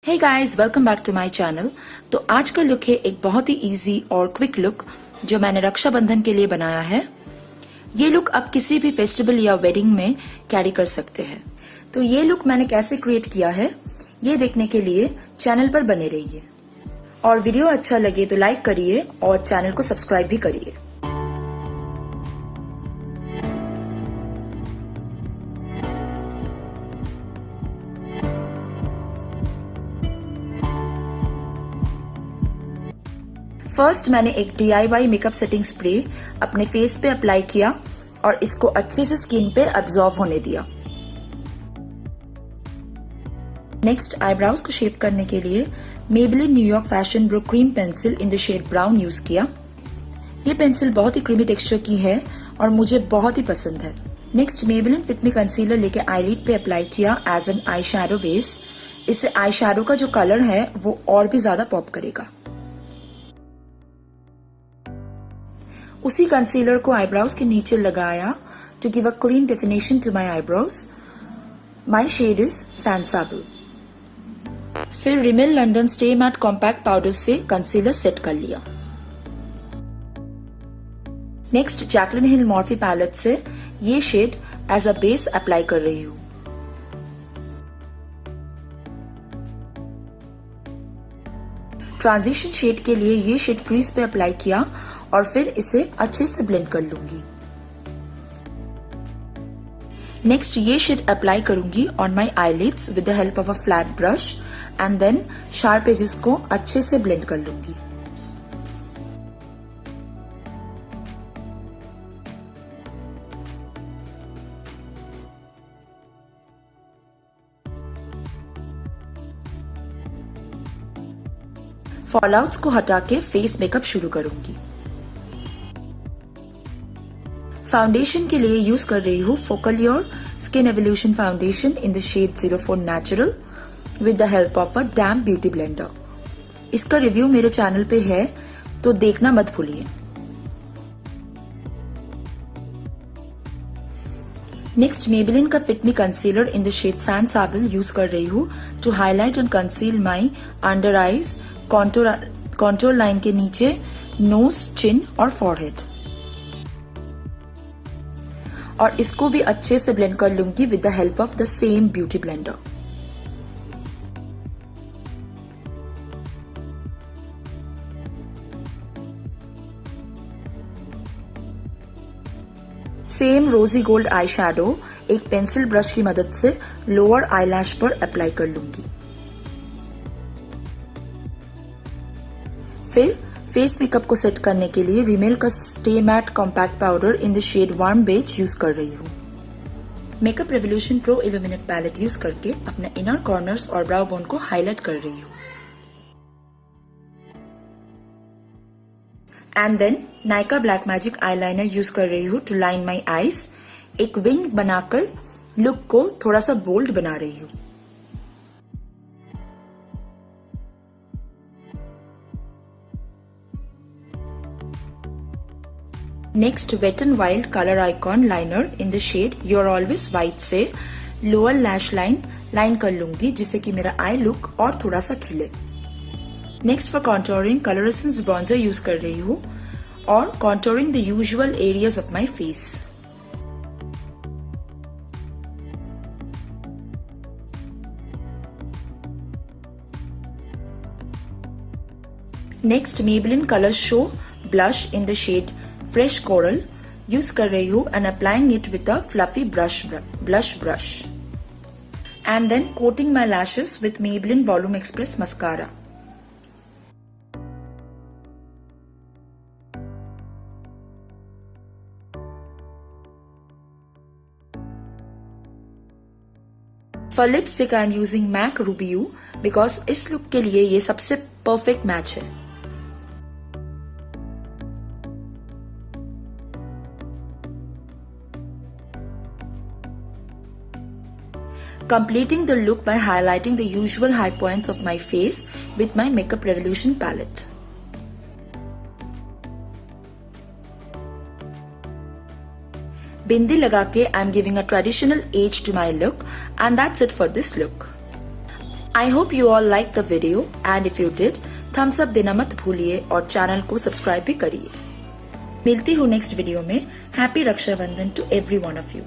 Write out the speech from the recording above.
Hey guys, welcome back to my channel. तो आज का लुक है एक बहुत ही इजी और क्विक लुक जो मैंने रक्षाबंधन के लिए बनाया है। ये लुक आप किसी भी फेस्टिवल या वेडिंग में कैरी कर सकते हैं। तो ये लुक मैंने कैसे क्रिएट किया है ये देखने के लिए चैनल पर बने रहिए और वीडियो अच्छा लगे तो लाइक करिए और चैनल को सब्सक्राइब भी करिए। फर्स्ट मैंने एक DIY मेकअप सेटिंग स्प्रे अपने फेस पे अप्लाई किया और इसको अच्छे से स्किन पे अब्सॉर्ब होने दिया। नेक्स्ट आईब्राउज को शेप करने के लिए Maybelline New York fashion brow cream pencil in the shade brown use किया। ये पेंसिल बहुत ही क्रीमी टेक्सचर की है और मुझे बहुत ही पसंद है। Next Maybelline fit me concealer लेके आईलिड पे अप्लाई किया as an eye shadow base. इससे आई शैडो का जो कलर है वो और भी ज्यादा पॉप करेगा। उसी कंसीलर को आईब्राउज के नीचे लगाया to give a clean definition to my eyebrows. My shade is sand sable. फिर Rimmel London stay matte compact powder से कंसीलर सेट कर लिया। Next Jaclyn Hill Morphe palette से ये shade as a base apply कर रही हूँ। Transition shade के लिए ये शेड क्रीज पे अप्लाई किया और फिर इसे अच्छे से ब्लेंड कर लूंगी। नेक्स्ट ये शेड अप्लाई करूंगी on my eyelids with the help of a flat brush and then sharp edges को अच्छे से ब्लेंड कर लूंगी। फॉलआउट्स को हटा के फेस मेकअप शुरू करूंगी। फाउंडेशन के लिए यूज कर रही हूँ Focallure skin evolution foundation in the shade 04 natural with the help of a damp beauty blender. इसका रिव्यू मेरे चैनल पे है तो देखना मत भूलिए। नेक्स्ट Maybelline का fit me concealer in the shade sand sable use कर रही हूँ to highlight and conceal my under eyes, contour line के नीचे, नोज, चिन और फॉरहेड। और इसको भी अच्छे से ब्लेंड कर लूंगी with the help of the same beauty blender. Same रोजी गोल्ड आई शैडो एक पेंसिल ब्रश की मदद से लोअर आईलैश पर अप्लाई कर लूंगी। फिर फेस मेकअप को सेट करने के लिए रिमेल का stay matte compact powder in the shade warm beige use कर रही हूँ। Makeup revolution pro illuminate palette use करके अपने इनर कॉर्नर्स और ब्राउ बोन को हाईलाइट कर रही हूँ। And then Nykaa black magic eyeliner use कर रही हूँ टू लाइन माई आईज। एक विंग बनाकर लुक को थोड़ा सा बोल्ड बना रही हूँ। Next wet and wild colour icon liner in the shade you're always white से लोअर लैश लाइन कर लूंगी जिससे कि मेरा आई लुक और थोड़ा सा खिले। Next for contouring Colouressence bronzer use कर रही हूँ और contouring the usual areas of my face. Next Maybelline Colour show blush in the shade fresh coral use कर रही हूँ and applying it with a fluffy blush brush and then coating my lashes with Maybelline volume express mascara. For lipstick I am using MAC Rubywoo because इस look के लिए ये सबसे perfect match है। Completing the look by highlighting the usual high points of my face with my Makeup Revolution palette. Bindi lagake, I'm giving a traditional edge to my look, and that's it for this look. I hope you all like the video and if you did thumbs up देना मत भूलिए और channel को subscribe भी करिए। मिलती हूँ next video में। Happy Raksha Bandhan to every one of you.